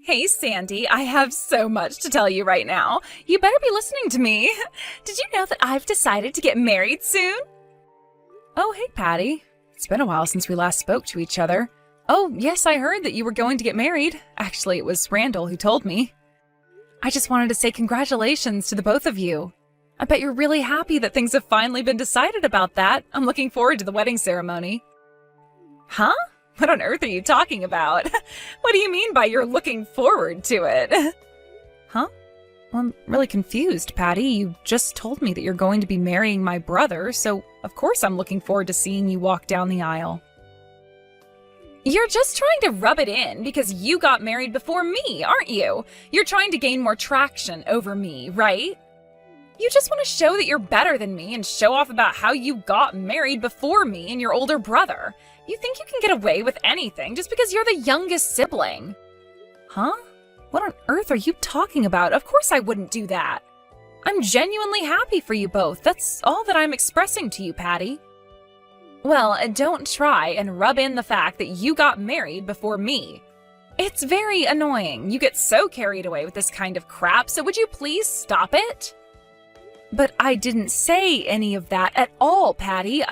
Hey, Sandy, I have so much to tell you right now. You better be listening to me. Did you know that I've decided to get married soon? Oh, hey, Patty. It's been a while since we last spoke to each other. Oh, yes, I heard that you were going to get married. Actually, it was Randall who told me. I just wanted to say congratulations to the both of you. I bet you're really happy that things have finally been decided about that. I'm looking forward to the wedding ceremony. Huh? What on earth are you talking about? What do you mean by you're looking forward to it? Huh? Well, I'm really confused, Patty. You just told me that you're going to be marrying my brother, so of course I'm looking forward to seeing you walk down the aisle. You're just trying to rub it in because you got married before me, aren't you? You're trying to gain more traction over me, right? You just want to show that you're better than me and show off about how you got married before me and your older brother. You think you can get away with anything just because you're the youngest sibling. Huh? What on earth are you talking about? Of course I wouldn't do that. I'm genuinely happy for you both. That's all that I'm expressing to you, Patty. Well, don't try and rub in the fact that you got married before me. It's very annoying. You get so carried away with this kind of crap, so would you please stop it? But I didn't say any of that at all, Patty.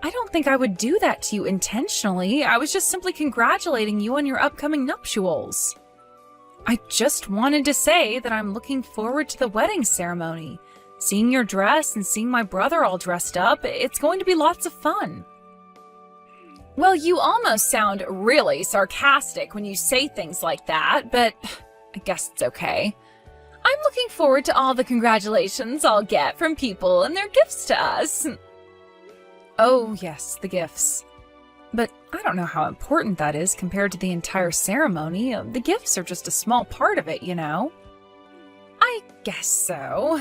I don't think I would do that to you intentionally. I was just simply congratulating you on your upcoming nuptials. I just wanted to say that I'm looking forward to the wedding ceremony. Seeing your dress and seeing my brother all dressed up, it's going to be lots of fun. Well, you almost sound really sarcastic when you say things like that, but I guess it's okay. I'm looking forward to all the congratulations I'll get from people and their gifts to us. Oh, yes, the gifts. But I don't know how important that is compared to the entire ceremony. The gifts are just a small part of it, you know? I guess so.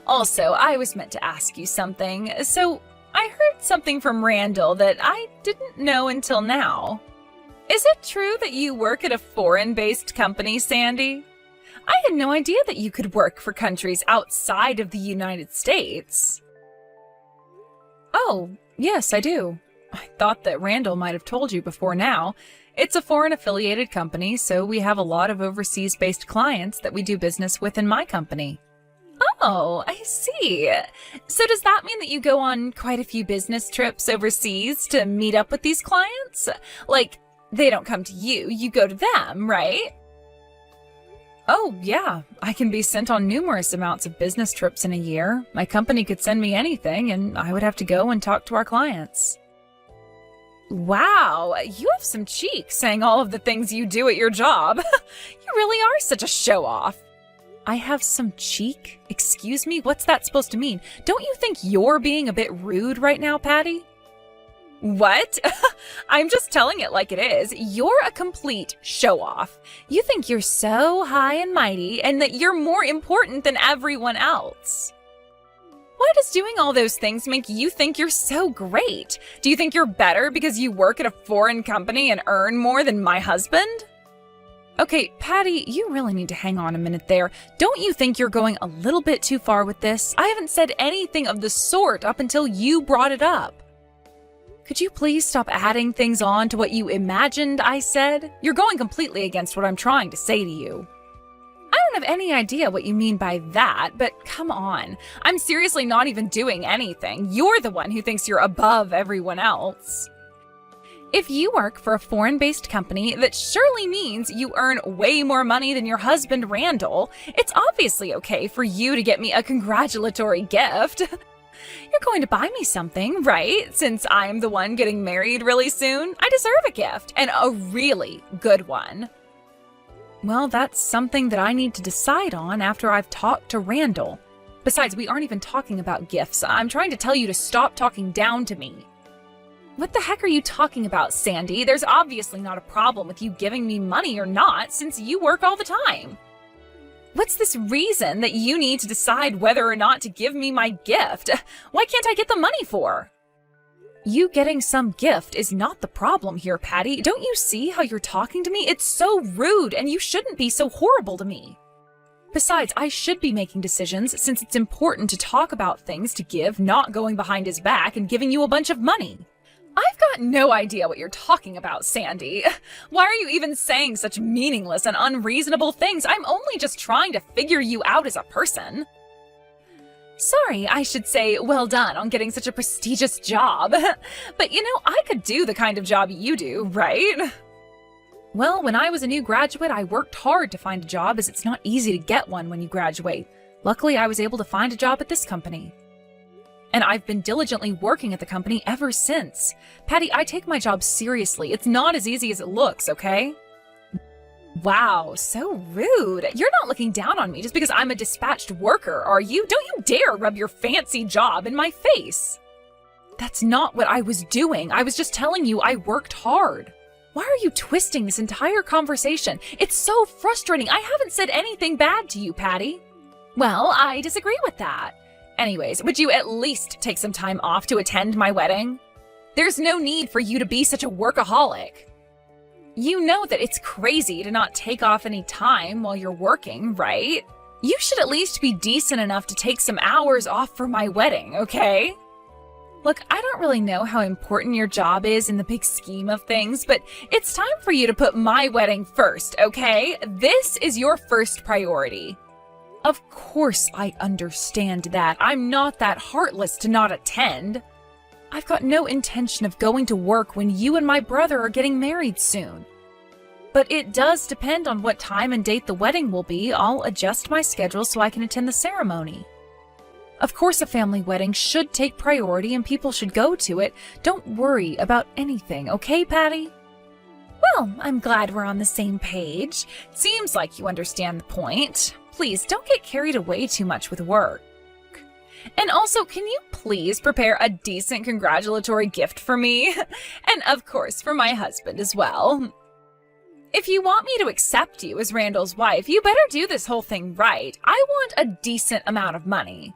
Also, I was meant to ask you something. So, I heard something from Randall that I didn't know until now. Is it true that you work at a foreign-based company, Sandy? I had no idea that you could work for countries outside of the United States. Oh, yes, I do. I thought that Randall might have told you before now. It's a foreign-affiliated company, so we have a lot of overseas-based clients that we do business with in my company. Oh, I see. So does that mean that you go on quite a few business trips overseas to meet up with these clients? Like, they don't come to you, you go to them, right? Oh, yeah. I can be sent on numerous amounts of business trips in a year. My company could send me anything, and I would have to go and talk to our clients. Wow, you have some cheek saying all of the things you do at your job. You really are such a show-off. I have some cheek? Excuse me? What's that supposed to mean? Don't you think you're being a bit rude right now, Patty? What? I'm just telling it like it is. You're a complete show-off. You think you're so high and mighty and that you're more important than everyone else. Why does doing all those things make you think you're so great? Do you think you're better because you work at a foreign company and earn more than my husband? Okay, Patty, you really need to hang on a minute there. Don't you think you're going a little bit too far with this? I haven't said anything of the sort up until you brought it up. Could you please stop adding things on to what you imagined I said? You're going completely against what I'm trying to say to you. I don't have any idea what you mean by that, but come on. I'm seriously not even doing anything. You're the one who thinks you're above everyone else. If you work for a foreign-based company, that surely means you earn way more money than your husband, Randall. It's obviously okay for you to get me a congratulatory gift. You're going to buy me something, right? Since I'm the one getting married really soon, I deserve a gift, and a really good one. Well, that's something that I need to decide on after I've talked to Randall. Besides, we aren't even talking about gifts. I'm trying to tell you to stop talking down to me. What the heck are you talking about, Sandy? There's obviously not a problem with you giving me money or not, since you work all the time. What's this reason that you need to decide whether or not to give me my gift? Why can't I get the money for? You getting some gift is not the problem here, Patty. Don't you see how you're talking to me? It's so rude, and you shouldn't be so horrible to me. Besides, I should be making decisions since it's important to talk about things to give, not going behind his back and giving you a bunch of money. I've got no idea what you're talking about, Sandy. Why are you even saying such meaningless and unreasonable things? I'm only just trying to figure you out as a person. Sorry, I should say well done on getting such a prestigious job. But I could do the kind of job you do, right? Well, when I was a new graduate, I worked hard to find a job as it's not easy to get one when you graduate. Luckily, I was able to find a job at this company. And I've been diligently working at the company ever since. Patty, I take my job seriously. It's not as easy as it looks, okay? Wow, so rude. You're not looking down on me just because I'm a dispatched worker, are you? Don't you dare rub your fancy job in my face. That's not what I was doing. I was just telling you I worked hard. Why are you twisting this entire conversation? It's so frustrating. I haven't said anything bad to you, Patty. Well, I disagree with that. Anyways, would you at least take some time off to attend my wedding? There's no need for you to be such a workaholic. You know that it's crazy to not take off any time while you're working, right? You should at least be decent enough to take some hours off for my wedding, okay? Look, I don't really know how important your job is in the big scheme of things, but it's time for you to put my wedding first, okay? This is your first priority. Of course I understand that. I'm not that heartless to not attend. I've got no intention of going to work when you and my brother are getting married soon. But it does depend on what time and date the wedding will be. I'll adjust my schedule so I can attend the ceremony. Of course, a family wedding should take priority and people should go to it. Don't worry about anything, okay, Patty? Well, I'm glad we're on the same page. Seems like you understand the point. Please, don't get carried away too much with work. And also, can you please prepare a decent congratulatory gift for me? And of course, for my husband as well. If you want me to accept you as Randall's wife, you better do this whole thing right. I want a decent amount of money.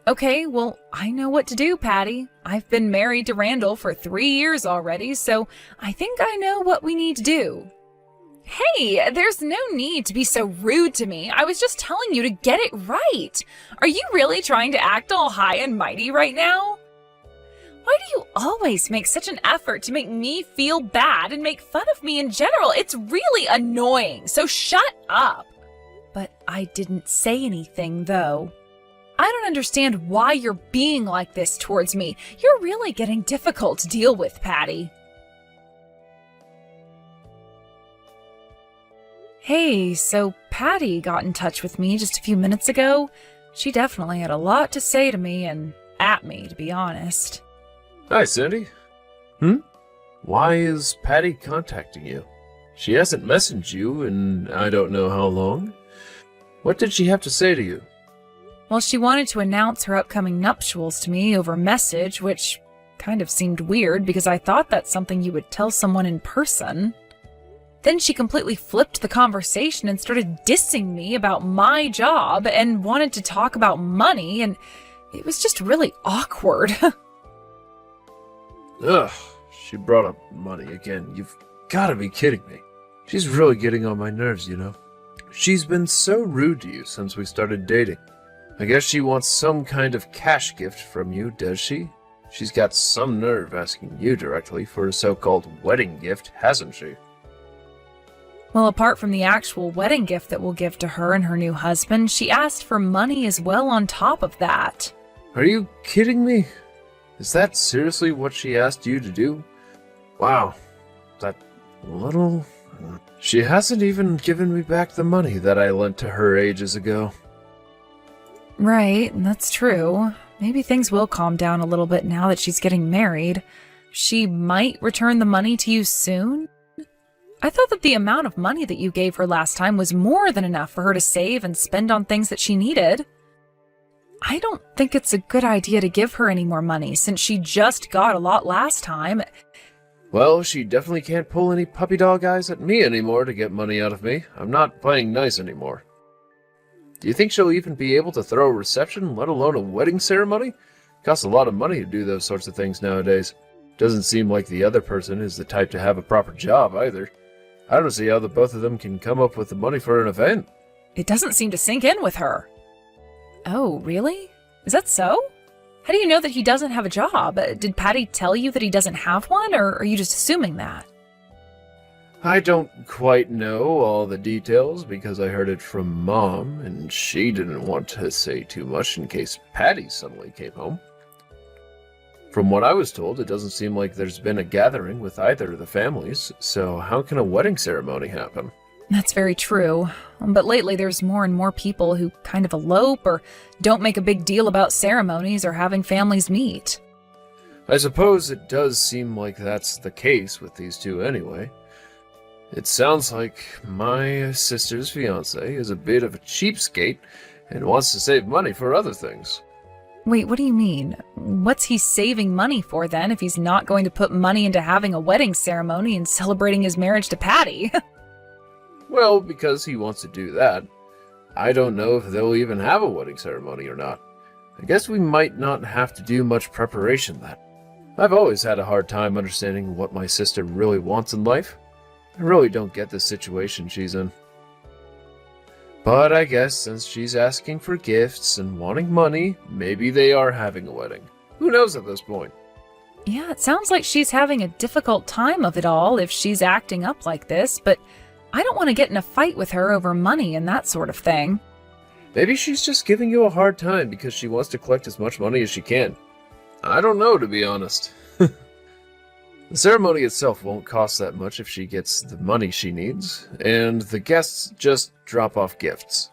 Okay, well, I know what to do, Patty. I've been married to Randall for 3 years already, so I think I know what we need to do. Hey, there's no need to be so rude to me. I was just telling you to get it right. Are you really trying to act all high and mighty right now? Why do you always make such an effort to make me feel bad and make fun of me in general? It's really annoying, so shut up. But I didn't say anything, though. I don't understand why you're being like this towards me. You're really getting difficult to deal with, Patty. Hey, so Patty got in touch with me just a few minutes ago. She definitely had a lot to say to me and at me, to be honest. Hi, Sandy. Why is Patty contacting you? She hasn't messaged you in I don't know how long. What did she have to say to you? Well, she wanted to announce her upcoming nuptials to me over message, which kind of seemed weird because I thought that's something you would tell someone in person. Then she completely flipped the conversation and started dissing me about my job and wanted to talk about money, and it was just really awkward. Ugh, she brought up money again. You've gotta be kidding me. She's really getting on my nerves, you know. She's been so rude to you since we started dating. I guess she wants some kind of cash gift from you, does she? She's got some nerve asking you directly for a so-called wedding gift, hasn't she? Well, apart from the actual wedding gift that we'll give to her and her new husband, she asked for money as well on top of that. Are you kidding me? Is that seriously what she asked you to do? Wow, that little... She hasn't even given me back the money that I lent to her ages ago. Right, that's true. Maybe things will calm down a little bit now that she's getting married. She might return the money to you soon? I thought that the amount of money that you gave her last time was more than enough for her to save and spend on things that she needed. I don't think it's a good idea to give her any more money since she just got a lot last time. Well, she definitely can't pull any puppy dog eyes at me anymore to get money out of me. I'm not playing nice anymore. Do you think she'll even be able to throw a reception, let alone a wedding ceremony? It costs a lot of money to do those sorts of things nowadays. Doesn't seem like the other person is the type to have a proper job either. I don't see how the both of them can come up with the money for an event. It doesn't seem to sink in with her. Oh, really? Is that so? How do you know that he doesn't have a job? Did Patty tell you that he doesn't have one, or are you just assuming that? I don't quite know all the details because I heard it from Mom, and she didn't want to say too much in case Patty suddenly came home. From what I was told, it doesn't seem like there's been a gathering with either of the families, so how can a wedding ceremony happen? That's very true. But lately there's more and more people who kind of elope or don't make a big deal about ceremonies or having families meet. I suppose it does seem like that's the case with these two anyway. It sounds like my sister's fiancé is a bit of a cheapskate and wants to save money for other things. Wait, what do you mean? What's he saving money for then if he's not going to put money into having a wedding ceremony and celebrating his marriage to Patty? Well, because he wants to do that. I don't know if they'll even have a wedding ceremony or not. I guess we might not have to do much preparation then. I've always had a hard time understanding what my sister really wants in life. I really don't get the situation she's in. But I guess since she's asking for gifts and wanting money, maybe they are having a wedding. Who knows at this point? Yeah, it sounds like she's having a difficult time of it all if she's acting up like this, but I don't want to get in a fight with her over money and that sort of thing. Maybe she's just giving you a hard time because she wants to collect as much money as she can. I don't know, to be honest. The ceremony itself won't cost that much if she gets the money she needs, and the guests just drop off gifts.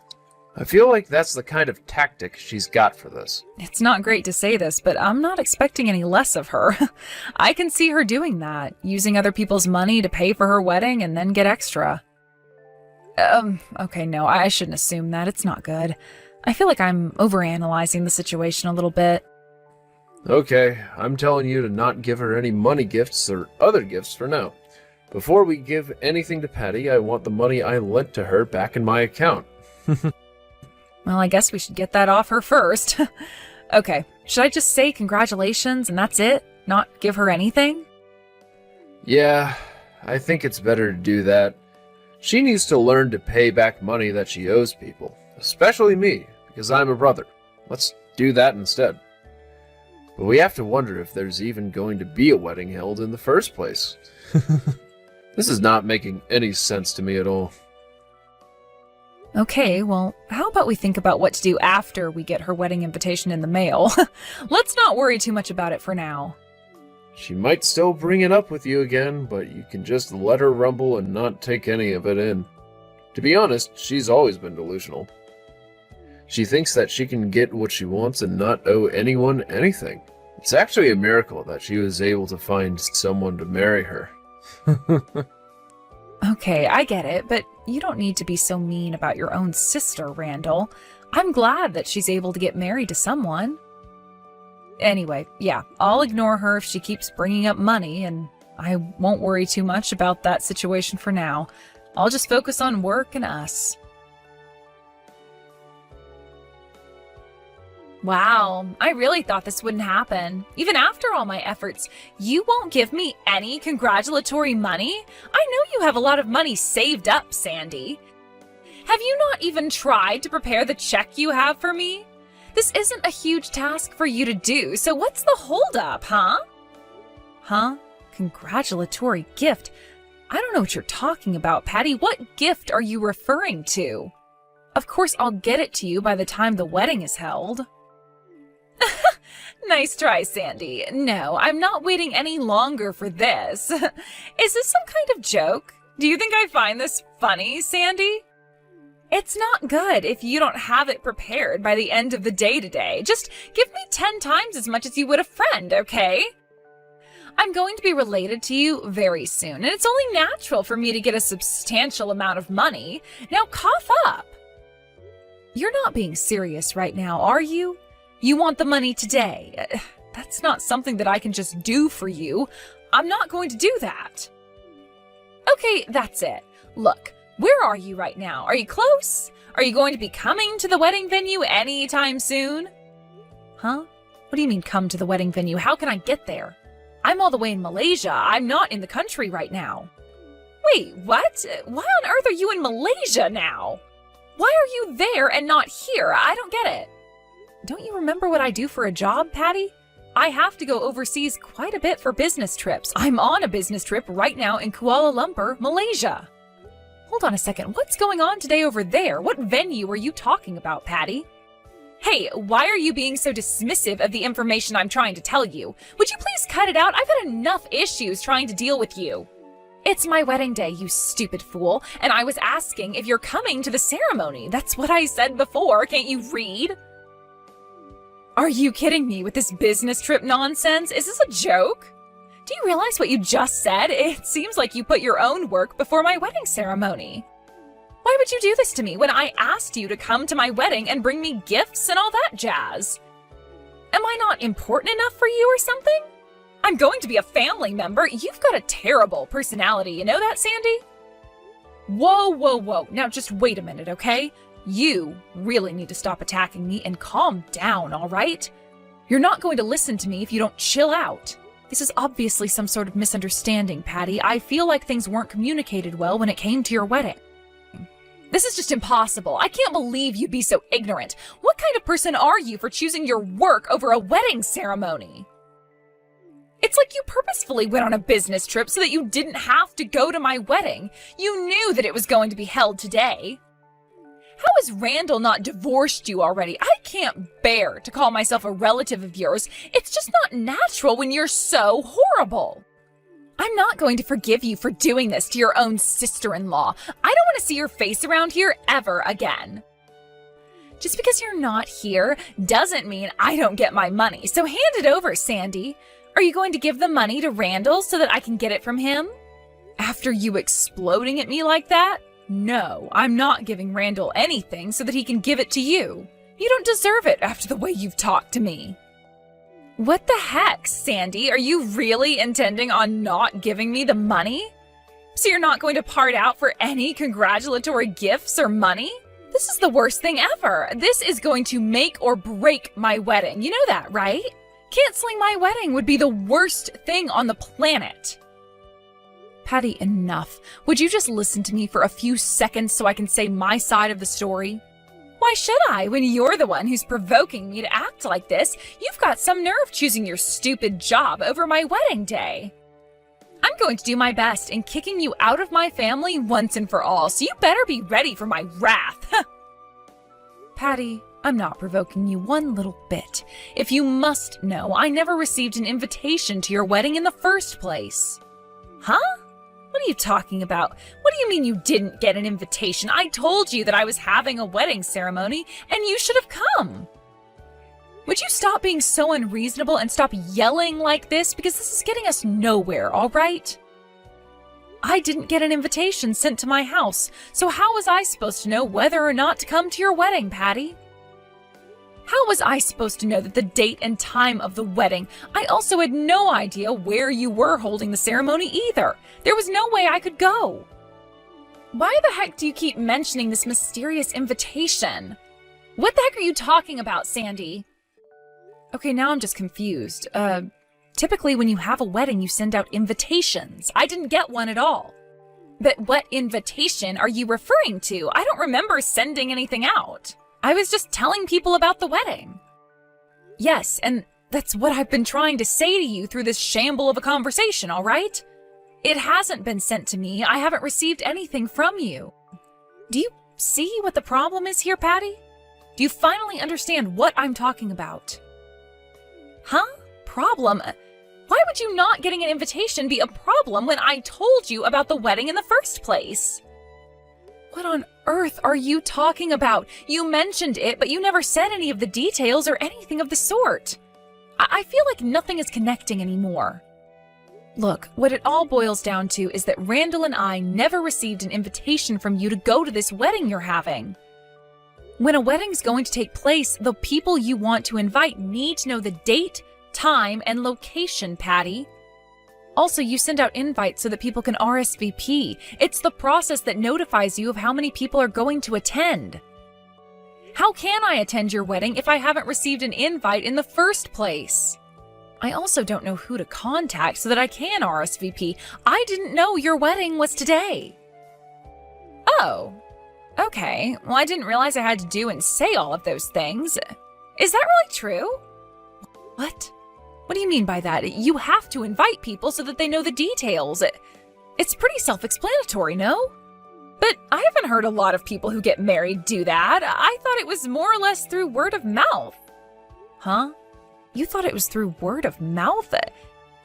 I feel like that's the kind of tactic she's got for this. It's not great to say this, but I'm not expecting any less of her. I can see her doing that, using other people's money to pay for her wedding and then get extra. Okay, no, I shouldn't assume that. It's not good. I feel like I'm overanalyzing the situation a little bit. Okay, I'm telling you to not give her any money gifts or other gifts for now. Before we give anything to Patty, I want the money I lent to her back in my account. Well, I guess we should get that off her first. Okay, should I just say congratulations and that's it? Not give her anything? Yeah, I think it's better to do that. She needs to learn to pay back money that she owes people, especially me, because I'm a brother. Let's do that instead. But we have to wonder if there's even going to be a wedding held in the first place. This is not making any sense to me at all. Okay, well, how about we think about what to do after we get her wedding invitation in the mail? Let's not worry too much about it for now. She might still bring it up with you again, but you can just let her rumble and not take any of it in. To be honest, she's always been delusional. She thinks that she can get what she wants and not owe anyone anything. It's actually a miracle that she was able to find someone to marry her. Okay, I get it, but you don't need to be so mean about your own sister, Randall. I'm glad that she's able to get married to someone. Anyway, yeah, I'll ignore her if she keeps bringing up money, and I won't worry too much about that situation for now. I'll just focus on work and us. Wow, I really thought this wouldn't happen. Even after all my efforts, you won't give me any congratulatory money? I know you have a lot of money saved up, Sandy. Have you not even tried to prepare the check you have for me? This isn't a huge task for you to do, so what's the holdup, huh? Huh? Congratulatory gift? I don't know what you're talking about, Patty. What gift are you referring to? Of course, I'll get it to you by the time the wedding is held. Nice try, Sandy. No, I'm not waiting any longer for this. Is this some kind of joke? Do you think I find this funny, Sandy? It's not good if you don't have it prepared by the end of the day today. Just give me 10 times as much as you would a friend, okay? I'm going to be related to you very soon, and it's only natural for me to get a substantial amount of money. Now cough up. You're not being serious right now, are you? You want the money today. That's not something that I can just do for you. I'm not going to do that. Okay, that's it. Look, where are you right now? Are you close? Are you going to be coming to the wedding venue anytime soon? Huh? What do you mean come to the wedding venue? How can I get there? I'm all the way in Malaysia. I'm not in the country right now. Wait, what? Why on earth are you in Malaysia now? Why are you there and not here? I don't get it. Don't you remember what I do for a job, Patty? I have to go overseas quite a bit for business trips. I'm on a business trip right now in Kuala Lumpur, Malaysia. Hold on a second. What's going on today over there? What venue are you talking about, Patty? Hey, why are you being so dismissive of the information I'm trying to tell you? Would you please cut it out? I've had enough issues trying to deal with you. It's my wedding day, you stupid fool, and I was asking if you're coming to the ceremony. That's what I said before. Can't you read? Are you kidding me with this business trip nonsense? Is this a joke? Do you realize what you just said? It seems like you put your own work before my wedding ceremony. Why would you do this to me when I asked you to come to my wedding and bring me gifts and all that jazz? Am I not important enough for you or something? I'm going to be a family member. You've got a terrible personality, you know that, Sandy? Whoa, whoa, whoa. Now just wait a minute, okay? You really need to stop attacking me and calm down, all right? You're not going to listen to me if you don't chill out. This is obviously some sort of misunderstanding, Patty. I feel like things weren't communicated well when it came to your wedding. This is just impossible. I can't believe you'd be so ignorant. What kind of person are you for choosing your work over a wedding ceremony? It's like you purposefully went on a business trip so that you didn't have to go to my wedding. You knew that it was going to be held today. How has Randall not divorced you already? I can't bear to call myself a relative of yours. It's just not natural when you're so horrible. I'm not going to forgive you for doing this to your own sister-in-law. I don't want to see your face around here ever again. Just because you're not here doesn't mean I don't get my money, so hand it over, Sandy. Are you going to give the money to Randall so that I can get it from him? After you exploding at me like that? No, I'm not giving Randall anything so that he can give it to you. You don't deserve it after the way you've talked to me. What the heck, Sandy? Are you really intending on not giving me the money? So you're not going to part out for any congratulatory gifts or money? This is the worst thing ever. This is going to make or break my wedding. You know that, right? Canceling my wedding would be the worst thing on the planet. Patty, enough. Would you just listen to me for a few seconds so I can say my side of the story? Why should I, when you're the one who's provoking me to act like this? You've got some nerve choosing your stupid job over my wedding day. I'm going to do my best in kicking you out of my family once and for all, so you better be ready for my wrath. Patty, I'm not provoking you one little bit. If you must know, I never received an invitation to your wedding in the first place. Huh? What are you talking about? What do you mean you didn't get an invitation? I told you that I was having a wedding ceremony, and you should have come. Would you stop being so unreasonable and stop yelling like this? Because this is getting us nowhere, all right? I didn't get an invitation sent to my house, so how was I supposed to know whether or not to come to your wedding, Patty? How was I supposed to know that the date and time of the wedding? I also had no idea where you were holding the ceremony either. There was no way I could go. Why the heck do you keep mentioning this mysterious invitation? What the heck are you talking about, Sandy? Okay, now I'm just confused. Typically when you have a wedding, you send out invitations. I didn't get one at all. But what invitation are you referring to? I don't remember sending anything out. I was just telling people about the wedding. Yes, and that's what I've been trying to say to you through this shamble of a conversation, all right? It hasn't been sent to me. I haven't received anything from you. Do you see what the problem is here, Patty? Do you finally understand what I'm talking about? Huh? Problem? Why would you not getting an invitation be a problem when I told you about the wedding in the first place? What on earth are you talking about? You mentioned it, but you never said any of the details or anything of the sort. I feel like nothing is connecting anymore. Look, what it all boils down to is that Randall and I never received an invitation from you to go to this wedding you're having. When a wedding's going to take place, the people you want to invite need to know the date, time, and location, Patty. Also, you send out invites so that people can RSVP. It's the process that notifies you of how many people are going to attend. How can I attend your wedding if I haven't received an invite in the first place? I also don't know who to contact so that I can RSVP. I didn't know your wedding was today. Oh, okay. Well, I didn't realize I had to do and say all of those things. Is that really true? What? What do you mean by that? You have to invite people so that they know the details. It's pretty self-explanatory, no? But I haven't heard a lot of people who get married do that. I thought it was more or less through word of mouth. Huh? You thought it was through word of mouth?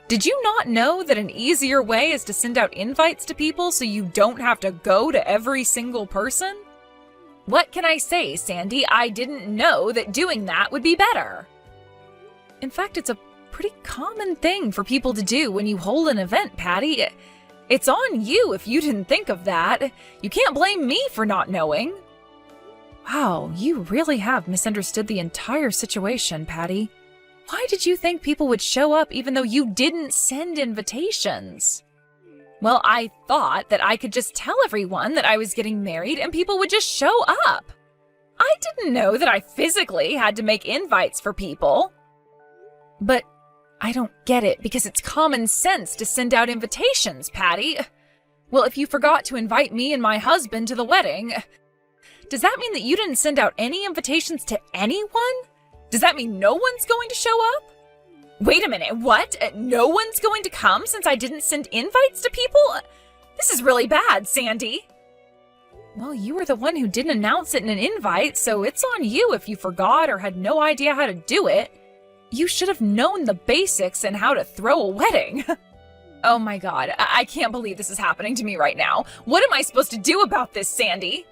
Did you not know that an easier way is to send out invites to people so you don't have to go to every single person? What can I say, Sandy? I didn't know that doing that would be better. In fact, it's a pretty common thing for people to do when you hold an event, Patty. It's on you if you didn't think of that. You can't blame me for not knowing. Wow, you really have misunderstood the entire situation, Patty. Why did you think people would show up even though you didn't send invitations? Well, I thought that I could just tell everyone that I was getting married and people would just show up. I didn't know that I physically had to make invites for people. But I don't get it because it's common sense to send out invitations, Patty. Well, if you forgot to invite me and my husband to the wedding, does that mean that you didn't send out any invitations to anyone? Does that mean no one's going to show up? Wait a minute, what? No one's going to come since I didn't send invites to people? This is really bad, Sandy. Well, you were the one who didn't announce it in an invite, so it's on you if you forgot or had no idea how to do it. You should have known the basics and how to throw a wedding. Oh my God, I can't believe this is happening to me right now. What am I supposed to do about this, Sandy?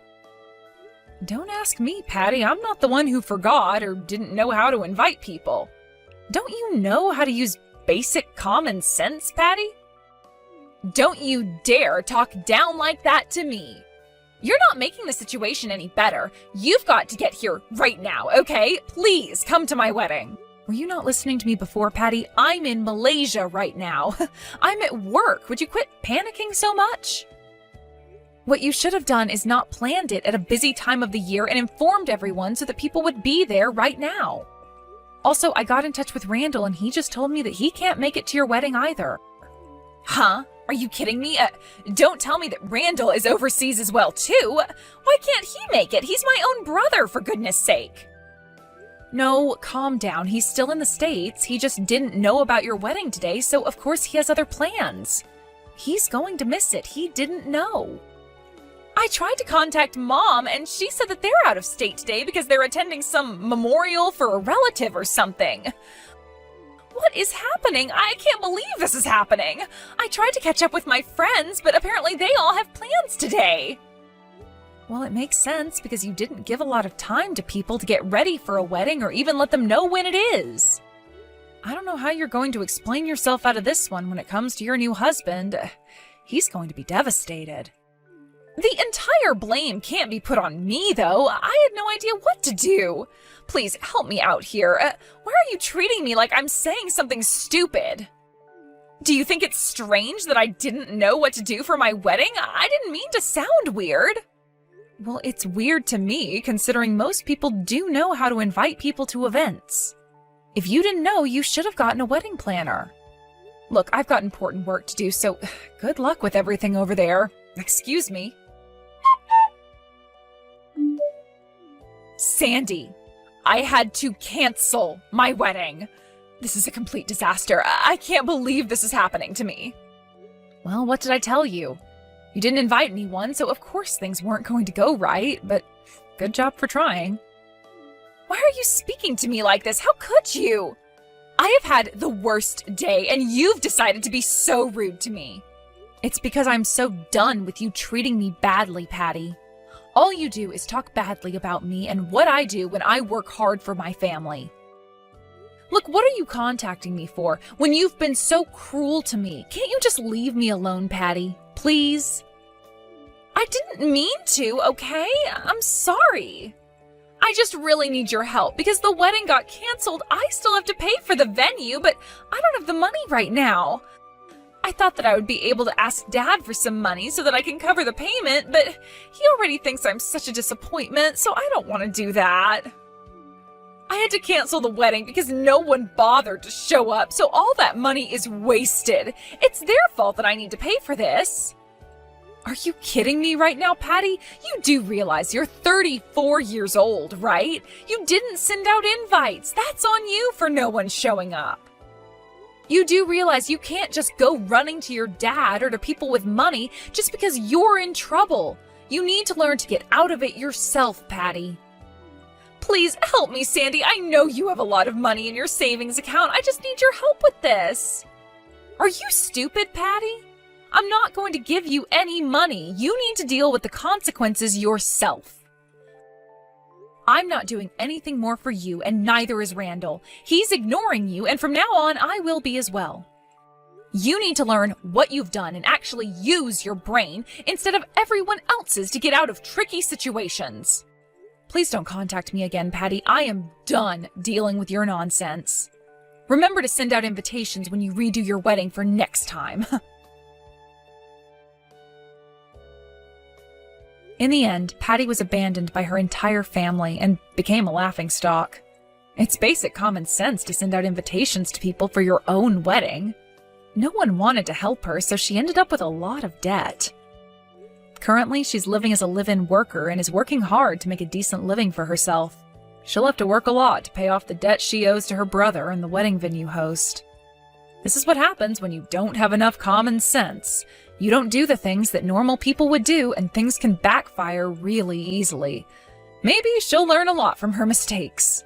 Don't ask me, Patty. I'm not the one who forgot or didn't know how to invite people. Don't you know how to use basic common sense, Patty? Don't you dare talk down like that to me. You're not making the situation any better. You've got to get here right now, okay? Please come to my wedding. Were you not listening to me before, Patty? I'm in Malaysia right now. I'm at work. Would you quit panicking so much? What you should have done is not planned it at a busy time of the year and informed everyone so that people would be there right now. Also, I got in touch with Randall and he just told me that he can't make it to your wedding either. Huh? Are you kidding me? Don't tell me that Randall is overseas as well, too. Why can't he make it? He's my own brother, for goodness sake. No, calm down. He's still in the States. He just didn't know about your wedding today, so of course he has other plans. He's going to miss it. He didn't know. I tried to contact Mom, and she said that they're out of state today because they're attending some memorial for a relative or something. What is happening? I can't believe this is happening. I tried to catch up with my friends, but apparently they all have plans today. Well, it makes sense because you didn't give a lot of time to people to get ready for a wedding or even let them know when it is. I don't know how you're going to explain yourself out of this one when it comes to your new husband. He's going to be devastated. The entire blame can't be put on me, though. I had no idea what to do. Please help me out here. Why are you treating me like I'm saying something stupid? Do you think it's strange that I didn't know what to do for my wedding? I didn't mean to sound weird. Well, it's weird to me, considering most people do know how to invite people to events. If you didn't know, you should have gotten a wedding planner. Look, I've got important work to do, so good luck with everything over there. Excuse me. Sandy, I had to cancel my wedding. This is a complete disaster. I can't believe this is happening to me. Well, what did I tell you? You didn't invite anyone, so of course things weren't going to go right, but good job for trying. Why are you speaking to me like this? How could you? I have had the worst day, and you've decided to be so rude to me. It's because I'm so done with you treating me badly, Patty. All you do is talk badly about me and what I do when I work hard for my family. Look, what are you contacting me for when you've been so cruel to me? Can't you just leave me alone, Patty? Please? I didn't mean to, okay? I'm sorry. I just really need your help because the wedding got canceled. I still have to pay for the venue, but I don't have the money right now. I thought that I would be able to ask Dad for some money so that I can cover the payment, but he already thinks I'm such a disappointment, so I don't want to do that. I had to cancel the wedding because no one bothered to show up, so all that money is wasted. It's their fault that I need to pay for this. Are you kidding me right now, Patty? You do realize you're 34 years old, right? You didn't send out invites. That's on you for no one showing up. You do realize you can't just go running to your dad or to people with money just because you're in trouble. You need to learn to get out of it yourself, Patty. Please help me, Sandy. I know you have a lot of money in your savings account. I just need your help with this. Are you stupid, Patty? I'm not going to give you any money. You need to deal with the consequences yourself. I'm not doing anything more for you, and neither is Randall. He's ignoring you, and from now on, I will be as well. You need to learn what you've done and actually use your brain instead of everyone else's to get out of tricky situations. Please don't contact me again, Patty. I am done dealing with your nonsense. Remember to send out invitations when you redo your wedding for next time. In the end, Patty was abandoned by her entire family and became a laughingstock. It's basic common sense to send out invitations to people for your own wedding. No one wanted to help her, so she ended up with a lot of debt. Currently, she's living as a live-in worker and is working hard to make a decent living for herself. She'll have to work a lot to pay off the debt she owes to her brother and the wedding venue host. This is what happens when you don't have enough common sense. You don't do the things that normal people would do, and things can backfire really easily. Maybe she'll learn a lot from her mistakes.